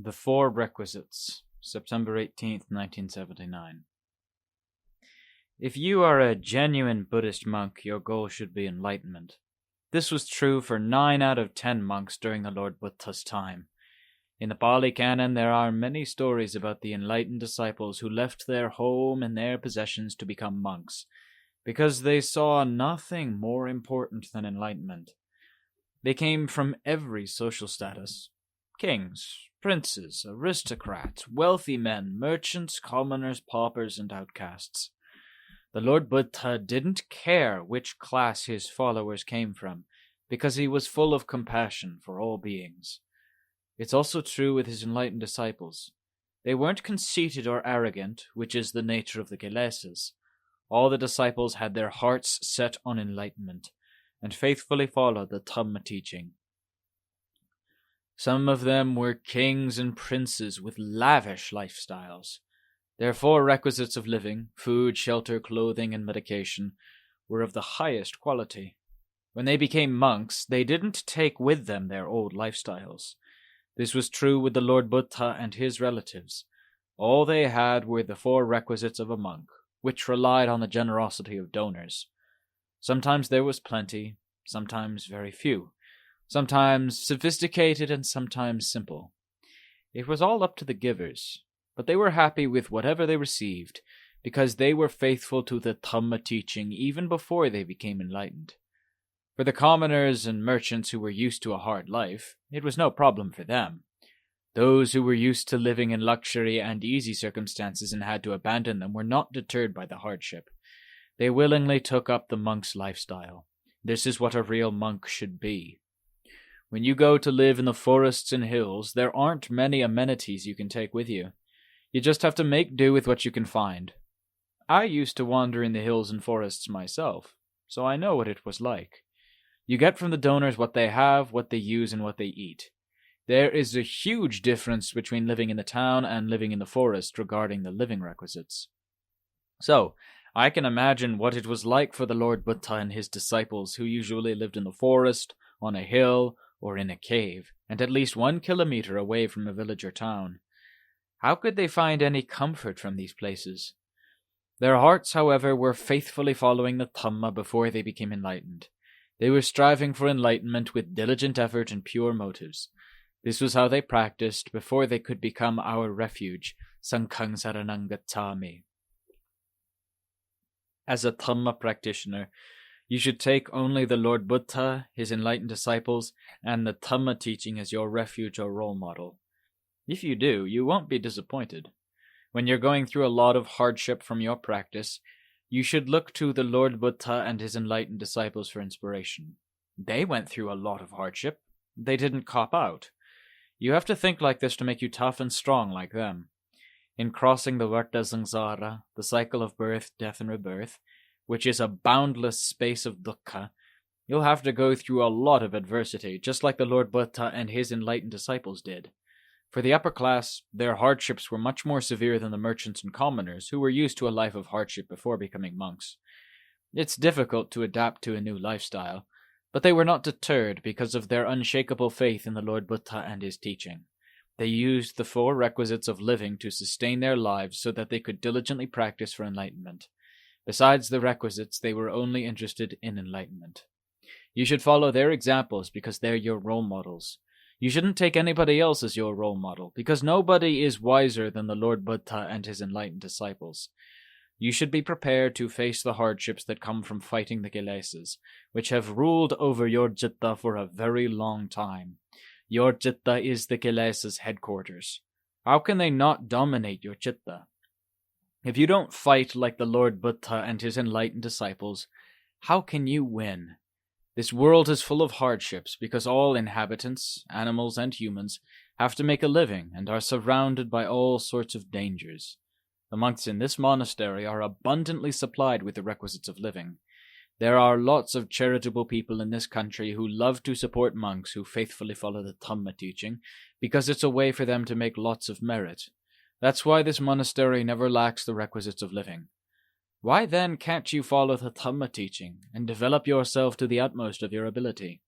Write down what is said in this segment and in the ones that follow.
The Four Requisites, September 18th, 1979. If you are a genuine Buddhist monk, your goal should be enlightenment. This was true for 9 out of 10 monks during the Lord Buddha's time. In the Pali Canon, there are many stories about the enlightened disciples who left their home and their possessions to become monks, because they saw nothing more important than enlightenment. They came from every social status: kings, princes, aristocrats, wealthy men, merchants, commoners, paupers, and outcasts. The Lord Buddha didn't care which class his followers came from, because he was full of compassion for all beings. It's also true with his enlightened disciples. They weren't conceited or arrogant, which is the nature of the Kilesas. All the disciples had their hearts set on enlightenment, and faithfully followed the Dhamma teaching. Some of them were kings and princes with lavish lifestyles. Their 4 requisites of living, food, shelter, clothing, and medication, were of the highest quality. When they became monks, they didn't take with them their old lifestyles. This was true with the Lord Buddha and his relatives. All they had were the 4 requisites of a monk, which relied on the generosity of donors. Sometimes there was plenty, sometimes very few, sometimes sophisticated and sometimes simple. It was all up to the givers, but they were happy with whatever they received, because they were faithful to the Dhamma teaching even before they became enlightened. For the commoners and merchants who were used to a hard life, it was no problem for them. Those who were used to living in luxury and easy circumstances and had to abandon them were not deterred by the hardship. They willingly took up the monk's lifestyle. This is what a real monk should be. When you go to live in the forests and hills, there aren't many amenities you can take with you. You just have to make do with what you can find. I used to wander in the hills and forests myself, so I know what it was like. You get from the donors what they have, what they use, and what they eat. There is a huge difference between living in the town and living in the forest regarding the living requisites. So, I can imagine what it was like for the Lord Buddha and his disciples, who usually lived in the forest, on a hill, or in a cave, and at least 1 kilometer away from a village or town. How could they find any comfort from these places? Their hearts, however, were faithfully following the Dhamma before they became enlightened. They were striving for enlightenment with diligent effort and pure motives. This was how they practiced before they could become our refuge, Sanghang Saranang Gacchami. As a Dhamma practitioner, you should take only the Lord Buddha, his enlightened disciples, and the Dhamma teaching as your refuge or role model. If you do, you won't be disappointed. When you're going through a lot of hardship from your practice, you should look to the Lord Buddha and his enlightened disciples for inspiration. They went through a lot of hardship. They didn't cop out. You have to think like this to make you tough and strong like them. In crossing the Varta Samsara, the cycle of birth, death, and rebirth, which is a boundless space of dukkha, you'll have to go through a lot of adversity, just like the Lord Buddha and his enlightened disciples did. For the upper class, their hardships were much more severe than the merchants and commoners, who were used to a life of hardship before becoming monks. It's difficult to adapt to a new lifestyle, but they were not deterred because of their unshakable faith in the Lord Buddha and his teaching. They used the 4 requisites of living to sustain their lives so that they could diligently practice for enlightenment. Besides the requisites, they were only interested in enlightenment. You should follow their examples because they're your role models. You shouldn't take anybody else as your role model, because nobody is wiser than the Lord Buddha and his enlightened disciples. You should be prepared to face the hardships that come from fighting the Kilesas, which have ruled over your citta for a very long time. Your citta is the Kilesas' headquarters. How can they not dominate your citta? If you don't fight like the Lord Buddha and his enlightened disciples, how can you win? This world is full of hardships because all inhabitants, animals and humans, have to make a living and are surrounded by all sorts of dangers. The monks in this monastery are abundantly supplied with the requisites of living. There are lots of charitable people in this country who love to support monks who faithfully follow the Dhamma teaching, because it's a way for them to make lots of merit. That's why this monastery never lacks the requisites of living. Why then can't you follow the Dhamma teaching and develop yourself to the utmost of your ability?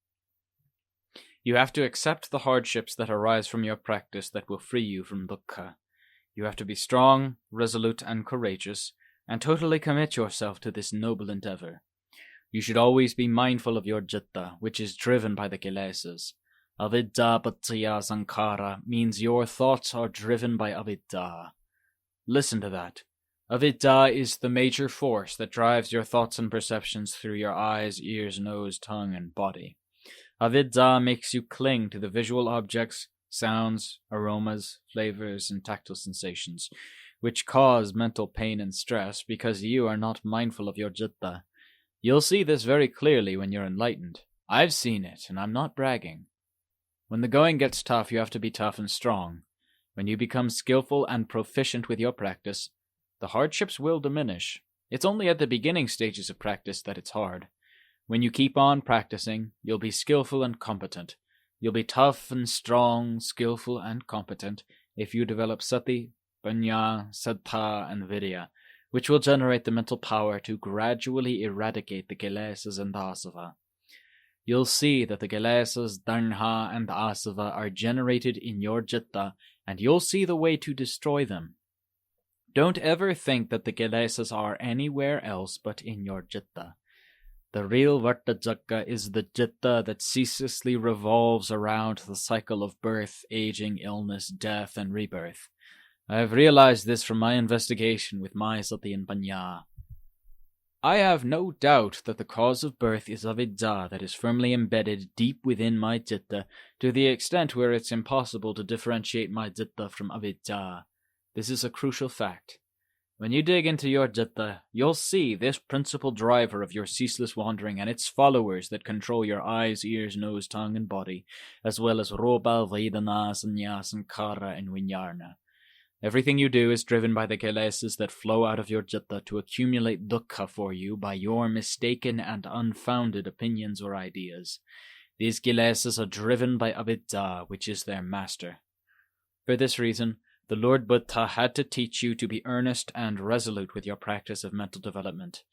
You have to accept the hardships that arise from your practice that will free you from dukkha. You have to be strong, resolute, and courageous, and totally commit yourself to this noble endeavor. You should always be mindful of your citta, which is driven by the kilesas. Avidya paccaya sankhara means your thoughts are driven by avidya. Listen to that. Avidya is the major force that drives your thoughts and perceptions through your eyes, ears, nose, tongue, and body. Avidya makes you cling to the visual objects, sounds, aromas, flavors, and tactile sensations, which cause mental pain and stress because you are not mindful of your citta. You'll see this very clearly when you're enlightened. I've seen it, and I'm not bragging. When the going gets tough, you have to be tough and strong. When you become skillful and proficient with your practice, the hardships will diminish. It's only at the beginning stages of practice that it's hard. When you keep on practicing, you'll be skillful and competent. You'll be tough and strong, skillful and competent if you develop sati, panya, saddha, and virya, which will generate the mental power to gradually eradicate the kilesas and asava. You'll see that the kilesas, dharna, and asava are generated in your citta, and you'll see the way to destroy them. Don't ever think that the kilesas are anywhere else but in your citta. The real vartajaka is the citta that ceaselessly revolves around the cycle of birth, aging, illness, death, and rebirth. I have realized this from my investigation with my sati and panya. I have no doubt that the cause of birth is avidya that is firmly embedded deep within my citta to the extent where it's impossible to differentiate my citta from avidya. This is a crucial fact. When you dig into your citta, you'll see this principal driver of your ceaseless wandering and its followers that control your eyes, ears, nose, tongue, and body, as well as rupa, vedana, sanya, sankhara, and vinyarna. Everything you do is driven by the kilesas that flow out of your citta to accumulate dukkha for you by your mistaken and unfounded opinions or ideas. These kilesas are driven by avidya, which is their master. For this reason, the Lord Buddha had to teach you to be earnest and resolute with your practice of mental development.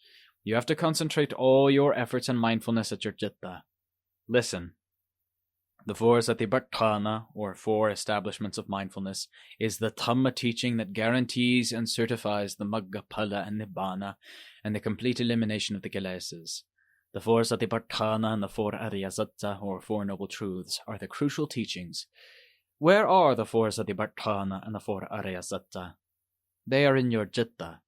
You have to concentrate all your efforts and mindfulness at your citta. Listen. The four satipatthana, or four establishments of mindfulness, is the Dhamma teaching that guarantees and certifies the Magga, Phala, and Nibbana, and the complete elimination of the kilesas. The four satipatthana and the four aryasatta, or four noble truths, are the crucial teachings. Where are the four satipatthana and the four aryasatta? They are in your citta.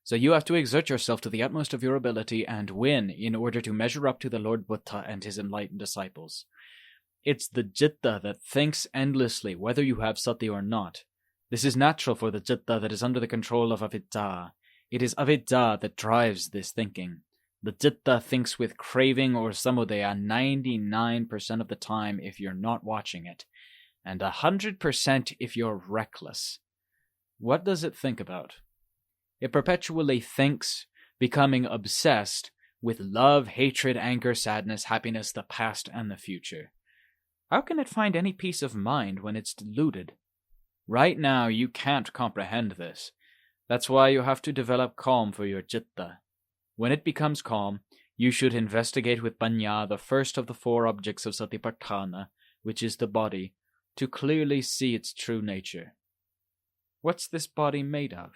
So you have to exert yourself to the utmost of your ability and win in order to measure up to the Lord Buddha and his enlightened disciples. It's the citta that thinks endlessly whether you have sati or not. This is natural for the citta that is under the control of avidya. It is avidya that drives this thinking. The citta thinks with craving or samudaya 99% of the time if you're not watching it, and 100% if you're reckless. What does it think about? It perpetually thinks, becoming obsessed with love, hatred, anger, sadness, happiness, the past, and the future. How can it find any peace of mind when it's deluded? Right now, you can't comprehend this. That's why you have to develop calm for your citta. When it becomes calm, you should investigate with panya the first of the four objects of satipatthana, which is the body, to clearly see its true nature. What's this body made of?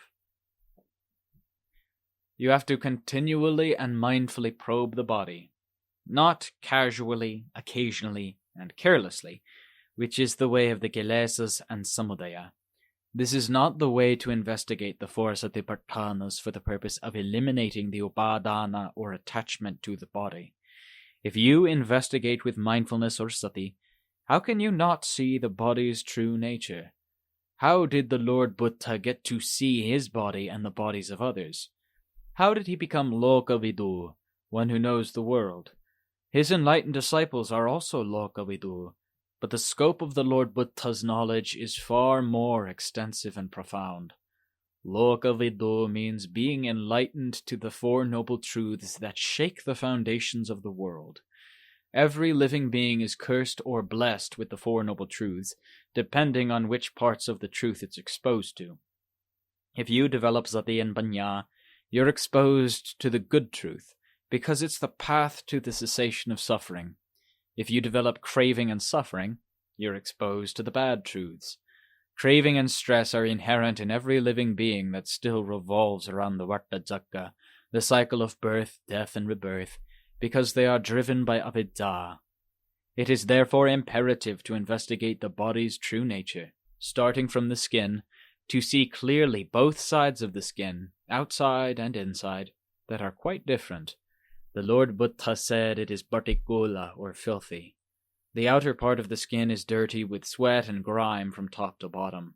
You have to continually and mindfully probe the body, not casually, occasionally, and carelessly, which is the way of the kilesas and samudaya. This is not the way to investigate the four satipathanas for the purpose of eliminating the upadana or attachment to the body. If you investigate with mindfulness or sati, how can you not see the body's true nature? How did the Lord Buddha get to see his body and the bodies of others? How did he become lokavidu, one who knows the world? His enlightened disciples are also lokavidu, but the scope of the Lord Buddha's knowledge is far more extensive and profound. Lokavidu means being enlightened to the four noble truths that shake the foundations of the world. Every living being is cursed or blessed with the four noble truths, depending on which parts of the truth it's exposed to. If you develop sati and panya, you're exposed to the good truth, because it's the path to the cessation of suffering. If you develop craving and suffering, you're exposed to the bad truths. Craving and stress are inherent in every living being that still revolves around the Vartajaka, the cycle of birth, death, and rebirth, because they are driven by avidya. It is therefore imperative to investigate the body's true nature, starting from the skin, to see clearly both sides of the skin, outside and inside, that are quite different. The Lord Buddha said it is partikula, or filthy. The outer part of the skin is dirty with sweat and grime from top to bottom.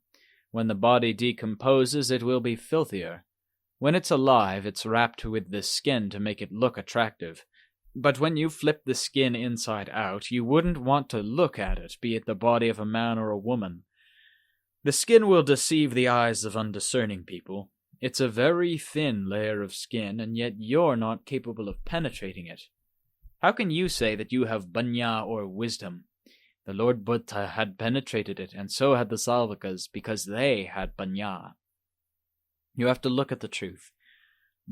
When the body decomposes, it will be filthier. When it's alive, it's wrapped with this skin to make it look attractive. But when you flip the skin inside out, you wouldn't want to look at it, be it the body of a man or a woman. The skin will deceive the eyes of undiscerning people. It's a very thin layer of skin, and yet you're not capable of penetrating it. How can you say that you have panya or wisdom? The Lord Buddha had penetrated it, and so had the Salvakas, because they had panya. You have to look at the truth.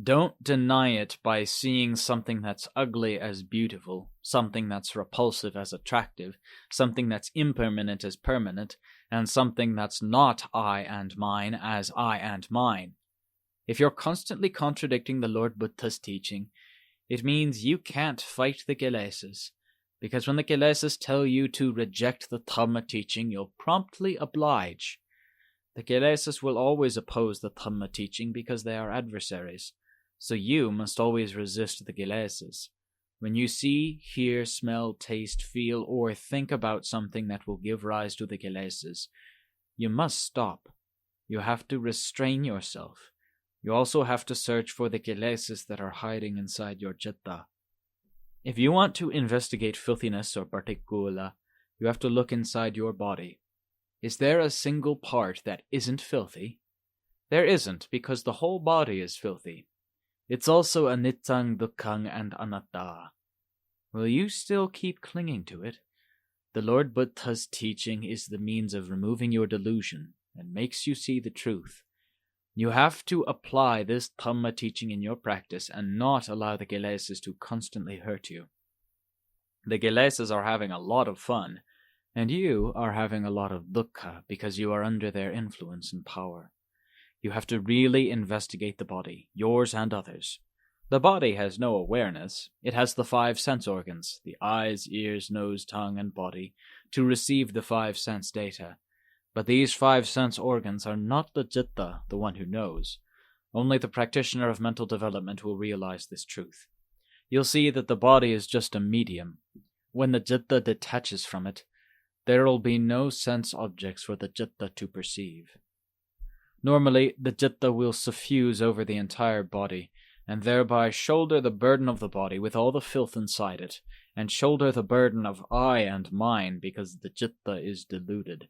Don't deny it by seeing something that's ugly as beautiful, something that's repulsive as attractive, something that's impermanent as permanent, and something that's not I and mine as I and mine. If you're constantly contradicting the Lord Buddha's teaching, it means you can't fight the kilesas, because when the kilesas tell you to reject the Dhamma teaching, you'll promptly oblige. The kilesas will always oppose the Dhamma teaching because they are adversaries, so you must always resist the kilesas. When you see, hear, smell, taste, feel, or think about something that will give rise to the kilesas, you must stop. You have to restrain yourself. You also have to search for the kilesas that are hiding inside your citta. If you want to investigate filthiness or partikula, you have to look inside your body. Is there a single part that isn't filthy? There isn't, because the whole body is filthy. It's also anicca, dukkha, and anatta. Will you still keep clinging to it? The Lord Buddha's teaching is the means of removing your delusion and makes you see the truth. You have to apply this Dhamma teaching in your practice and not allow the kilesas to constantly hurt you. The kilesas are having a lot of fun, and you are having a lot of dukkha because you are under their influence and power. You have to really investigate the body, yours and others. The body has no awareness. It has the 5 sense organs, the eyes, ears, nose, tongue, and body, to receive the 5 sense data. But these 5 sense organs are not the citta, the one who knows. Only the practitioner of mental development will realize this truth. You'll see that the body is just a medium. When the citta detaches from it, there will be no sense objects for the citta to perceive. Normally, the citta will suffuse over the entire body, and thereby shoulder the burden of the body with all the filth inside it, and shoulder the burden of I and mine because the citta is deluded.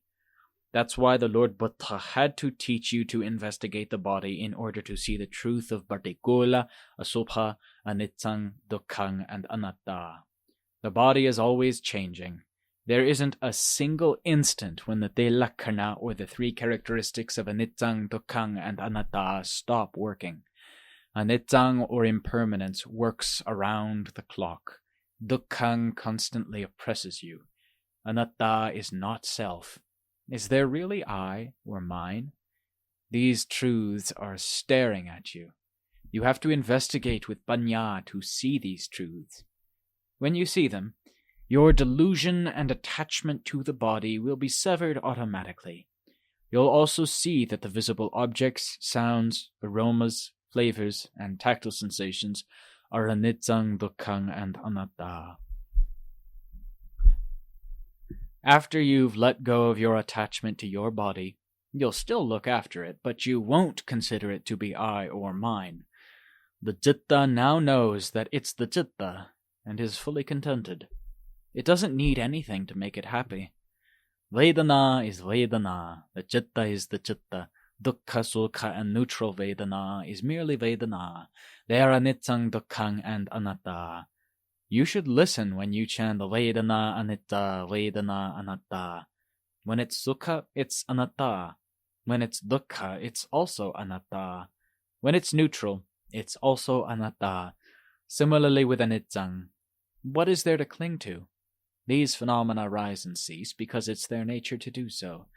That's why the Lord Buddha had to teach you to investigate the body in order to see the truth of partikula, asubha, anicca, dukkha, and anatta. The body is always changing. There isn't a single instant when the telakkhana, or the 3 characteristics of anicca, dukkha, and anatta, stop working. Anicca, or impermanence, works around the clock. Dukkha constantly oppresses you. Anatta is not self. Is there really I or mine? These truths are staring at you. You have to investigate with panya to see these truths. When you see them, your delusion and attachment to the body will be severed automatically. You'll also see that the visible objects, sounds, aromas, flavors, and tactile sensations are anicca, dukkha, and anatta. After you've let go of your attachment to your body, you'll still look after it, but you won't consider it to be I or mine. The citta now knows that it's the citta, and is fully contented. It doesn't need anything to make it happy. Vedana is Vedana, the citta is the citta, dukkha, sukha, and neutral Vedana is merely Vedana. They are anicca, dukkha, and anatta. You should listen when you chant Vedana, Anitta, Vedana, Anatta. When it's Sukha, it's Anatta. When it's Dukkha, it's also Anatta. When it's neutral, it's also Anatta. Similarly with Anicca. What is there to cling to? These phenomena rise and cease because it's their nature to do so.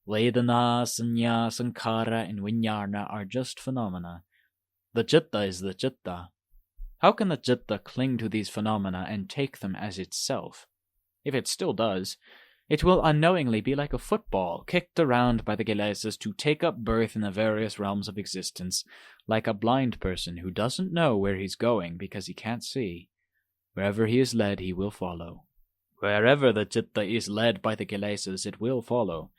Vedana, Sanya, Sankara, and Vijnana are just phenomena. The citta is the citta. How can the citta cling to these phenomena and take them as itself? If it still does, it will unknowingly be like a football kicked around by the kilesas to take up birth in the various realms of existence, like a blind person who doesn't know where he's going because he can't see. Wherever he is led, he will follow. Wherever the citta is led by the kilesas, it will follow.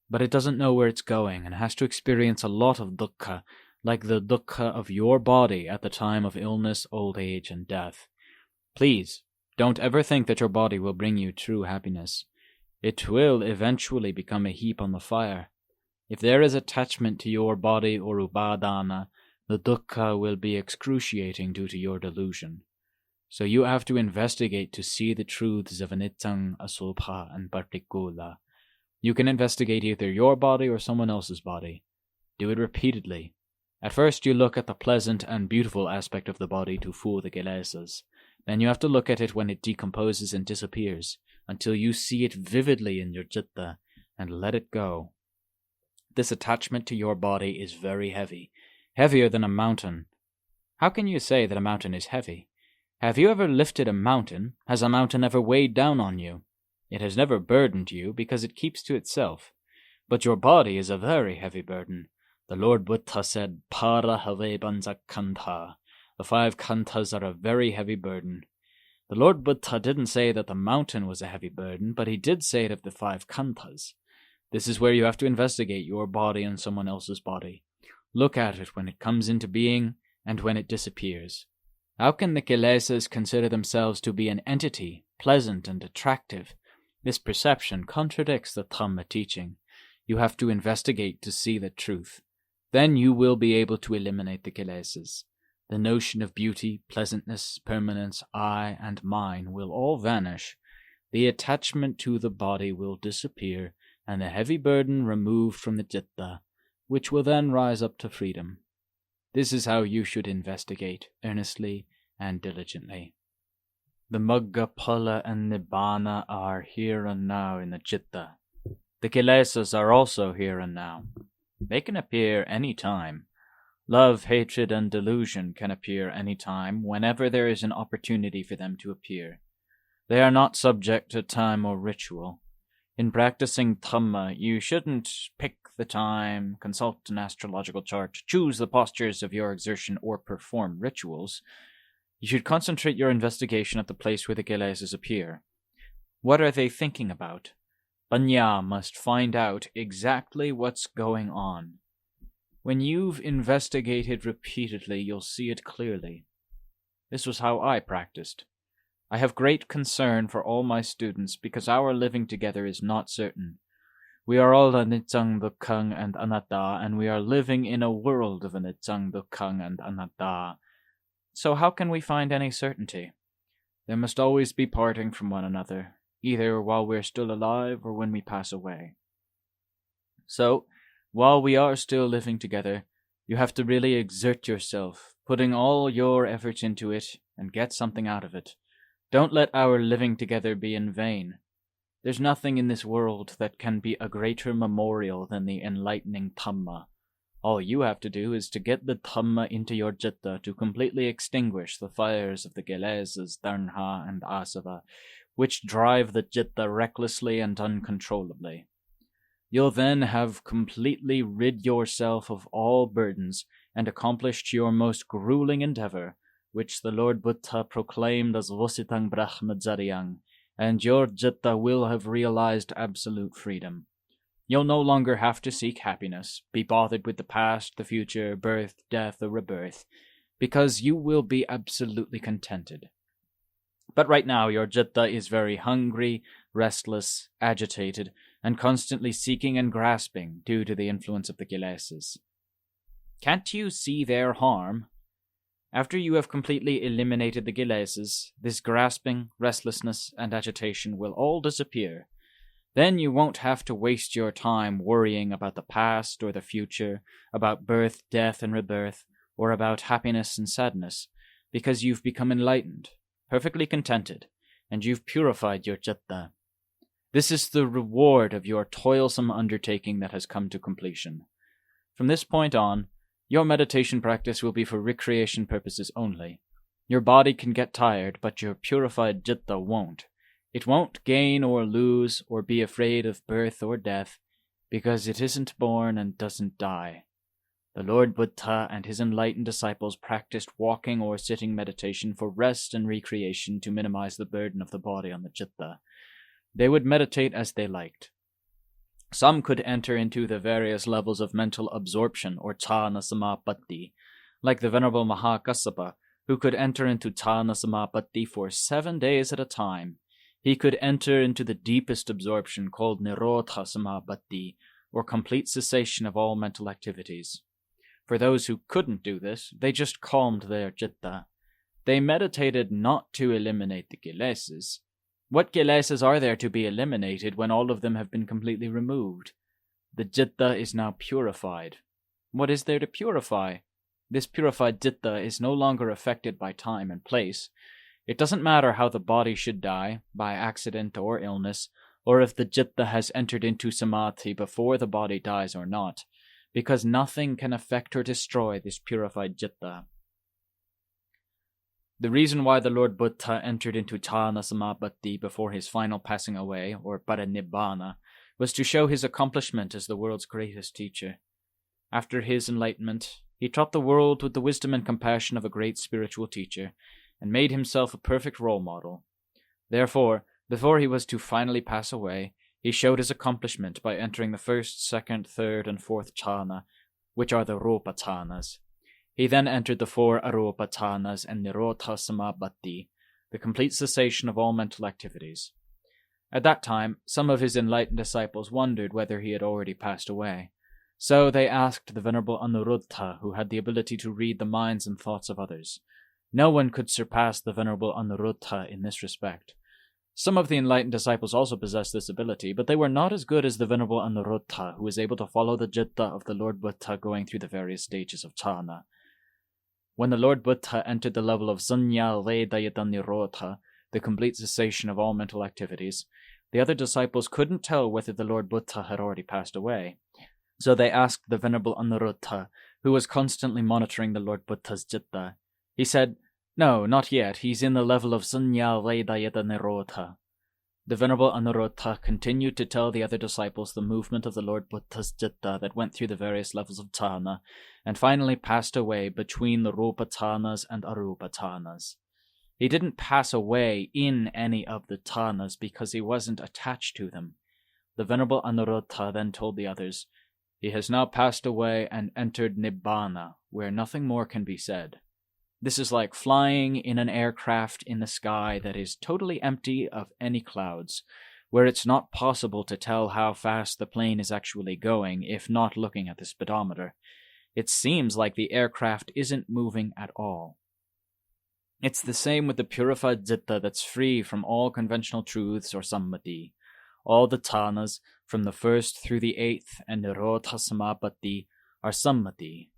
But it doesn't know where it's going and has to experience a lot of dukkha, like the dukkha of your body at the time of illness, old age, and death. Please, don't ever think that your body will bring you true happiness. It will eventually become a heap on the fire. If there is attachment to your body or upadana, the dukkha will be excruciating due to your delusion. So you have to investigate to see the truths of anicca, asubha, and partikula. You can investigate either your body or someone else's body. Do it repeatedly. At first you look at the pleasant and beautiful aspect of the body to fool the kilesas. Then you have to look at it when it decomposes and disappears, until you see it vividly in your citta, and let it go. This attachment to your body is very heavy, heavier than a mountain. How can you say that a mountain is heavy? Have you ever lifted a mountain? Has a mountain ever weighed down on you? It has never burdened you because it keeps to itself. But your body is a very heavy burden. The Lord Buddha said, Para have banza kantha. The 5 kanthas are a very heavy burden. The Lord Buddha didn't say that the mountain was a heavy burden, but he did say it of the 5 kanthas. This is where you have to investigate your body and someone else's body. Look at it when it comes into being and when it disappears. How can the kilesas consider themselves to be an entity, pleasant and attractive? This perception contradicts the Dhamma teaching. You have to investigate to see the truth. Then you will be able to eliminate the kilesas. The notion of beauty, pleasantness, permanence, I, and mine will all vanish. The attachment to the body will disappear, and the heavy burden removed from the citta, which will then rise up to freedom. This is how you should investigate, earnestly and diligently. The Magga, Phala, and Nibbana are here and now in the citta. The kilesas are also here and now. They can appear any time. Love, hatred, and delusion can appear any time, whenever there is an opportunity for them to appear. They are not subject to time or ritual. In practicing Dhamma, you shouldn't pick the time, consult an astrological chart, choose the postures of your exertion, or perform rituals. You should concentrate your investigation at the place where the kilesas appear. What are they thinking about? Panya must find out exactly what's going on. When you've investigated repeatedly, you'll see it clearly. This was how I practiced. I have great concern for all my students because our living together is not certain. We are all anicca, dukkha, and anatta, and we are living in a world of anicca, dukkha, and anatta. So how can we find any certainty? There must always be parting from one another, either while we're still alive or when we pass away. So, while we are still living together, you have to really exert yourself, putting all your efforts into it, and get something out of it. Don't let our living together be in vain. There's nothing in this world that can be a greater memorial than the enlightening Dhamma. All you have to do is to get the Dhamma into your citta to completely extinguish the fires of the kilesas, tanha, and asava, which drive the citta recklessly and uncontrollably. You'll then have completely rid yourself of all burdens and accomplished your most grueling endeavor, which the Lord Buddha proclaimed as Vusitang Brahmacharyang, and your citta will have realized absolute freedom. You'll no longer have to seek happiness, be bothered with the past, the future, birth, death, or rebirth, because you will be absolutely contented. But right now your citta is very hungry, restless, agitated, and constantly seeking and grasping due to the influence of the kilesas. Can't you see their harm? After you have completely eliminated the kilesas, this grasping, restlessness, and agitation will all disappear. Then you won't have to waste your time worrying about the past or the future, about birth, death, and rebirth, or about happiness and sadness, because you've become enlightened, perfectly contented, and you've purified your citta. This is the reward of your toilsome undertaking that has come to completion. From this point on, your meditation practice will be for recreation purposes only. Your body can get tired, but your purified citta won't. It won't gain or lose or be afraid of birth or death, because it isn't born and doesn't die. The Lord Buddha and his enlightened disciples practiced walking or sitting meditation for rest and recreation to minimize the burden of the body on the citta. They would meditate as they liked. Some could enter into the various levels of mental absorption or Chana Samapatti, like the Venerable Mahakassapa, who could enter into Chana Samapatti for 7 days at a time. He could enter into the deepest absorption called Nirodha Samapatti, or complete cessation of all mental activities. For those who couldn't do this, they just calmed their citta. They meditated not to eliminate the kilesas. What kilesas are there to be eliminated when all of them have been completely removed? The citta is now purified. What is there to purify? This purified citta is no longer affected by time and place. It doesn't matter how the body should die, by accident or illness, or if the citta has entered into samadhi before the body dies or not, because nothing can affect or destroy this purified citta. The reason why the Lord Buddha entered into Chana Samapatti before his final passing away, or Paranibbana, was to show his accomplishment as the world's greatest teacher. After his enlightenment, he taught the world with the wisdom and compassion of a great spiritual teacher, and made himself a perfect role model. Therefore, before he was to finally pass away, he showed his accomplishment by entering the first, second, third, and fourth chana, which are the Rupa chanas. He then entered the 4 Arupa chanas and Nirodha Samapatti, the complete cessation of all mental activities. At that time, some of his enlightened disciples wondered whether he had already passed away. So they asked the Venerable Anuruddha, who had the ability to read the minds and thoughts of others. No one could surpass the Venerable Anuruddha in this respect. Some of the enlightened disciples also possessed this ability, but they were not as good as the Venerable Anuruddha, who was able to follow the citta of the Lord Buddha going through the various stages of chana. When the Lord Buddha entered the level of Sunya Vedayata Nirodha, the complete cessation of all mental activities, the other disciples couldn't tell whether the Lord Buddha had already passed away. So they asked the Venerable Anuruddha, who was constantly monitoring the Lord Buddha's citta. He said, "No, not yet. He's in the level of Sunya Vedayata Nirodha." The Venerable Anuruddha continued to tell the other disciples the movement of the Lord Buddha's citta that went through the various levels of chana, and finally passed away between the Rupa chanas and Arupa chanas. He didn't pass away in any of the chanas because he wasn't attached to them. The Venerable Anuruddha then told the others, "He has now passed away and entered Nibbana, where nothing more can be said." This is like flying in an aircraft in the sky that is totally empty of any clouds, where it's not possible to tell how fast the plane is actually going if not looking at the speedometer. It seems like the aircraft isn't moving at all. It's the same with the purified citta that's free from all conventional truths or sammati. All the chanas, from the 1st through the 8th and Nirodha Samapatti, are sammati.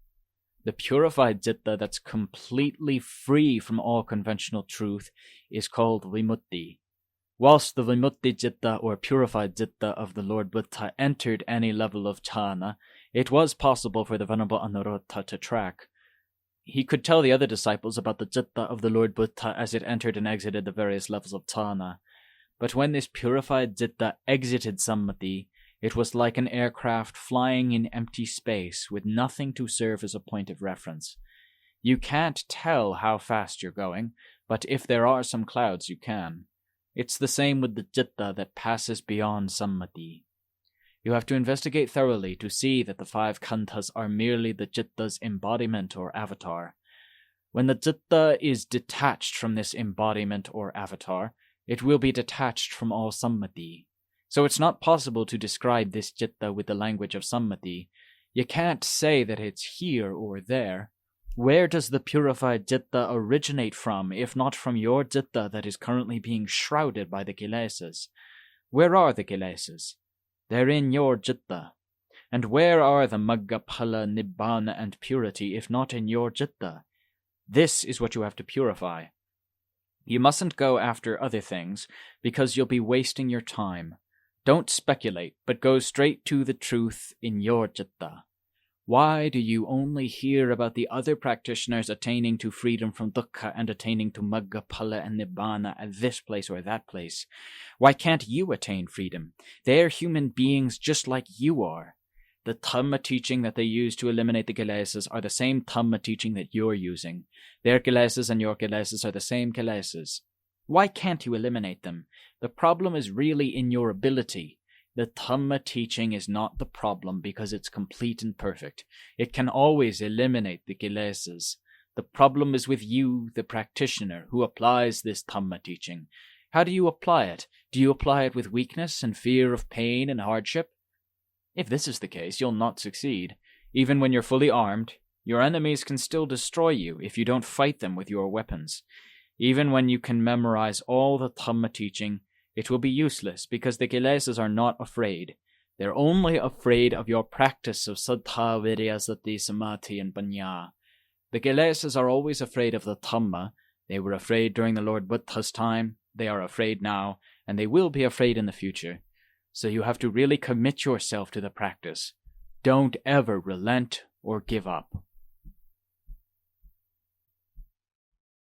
The purified citta that's completely free from all conventional truth is called vimutti. Whilst the vimutti citta or purified citta of the Lord Buddha entered any level of chana, it was possible for the Venerable Anuruddha to track. He could tell the other disciples about the citta of the Lord Buddha as it entered and exited the various levels of chana. But when this purified citta exited sammati, it was like an aircraft flying in empty space with nothing to serve as a point of reference. You can't tell how fast you're going, but if there are some clouds, you can. It's the same with the citta that passes beyond sammati. You have to investigate thoroughly to see that the 5 khandhas are merely the citta's embodiment or avatar. When the citta is detached from this embodiment or avatar, it will be detached from all sammati. So it's not possible to describe this citta with the language of sammati. You can't say that it's here or there. Where does the purified citta originate from, if not from your citta that is currently being shrouded by the kilesas? Where are the kilesas? They're in your citta. And where are the magga, phala, nibbana, and purity, if not in your citta? This is what you have to purify. You mustn't go after other things, because you'll be wasting your time. Don't speculate, but go straight to the truth in your citta. Why do you only hear about the other practitioners attaining to freedom from dukkha and attaining to magga, phala, and nibbana at this place or that place? Why can't you attain freedom? They're human beings just like you are. The Dhamma teaching that they use to eliminate the kilesas are the same Dhamma teaching that you're using. Their kilesas and your kilesas are the same kilesas. Why can't you eliminate them? The problem is really in your ability. The Dhamma teaching is not the problem because it's complete and perfect. It can always eliminate the kilesas. The problem is with you, the practitioner, who applies this Dhamma teaching. How do you apply it? Do you apply it with weakness and fear of pain and hardship? If this is the case, you'll not succeed. Even when you're fully armed, your enemies can still destroy you if you don't fight them with your weapons. Even when you can memorize all the Dhamma teaching, it will be useless because the kilesas are not afraid. They're only afraid of your practice of saddha, virya, sati, samadhi, and panya. The kilesas are always afraid of the Dhamma. They were afraid during the Lord Buddha's time, they are afraid now, and they will be afraid in the future. So you have to really commit yourself to the practice. Don't ever relent or give up.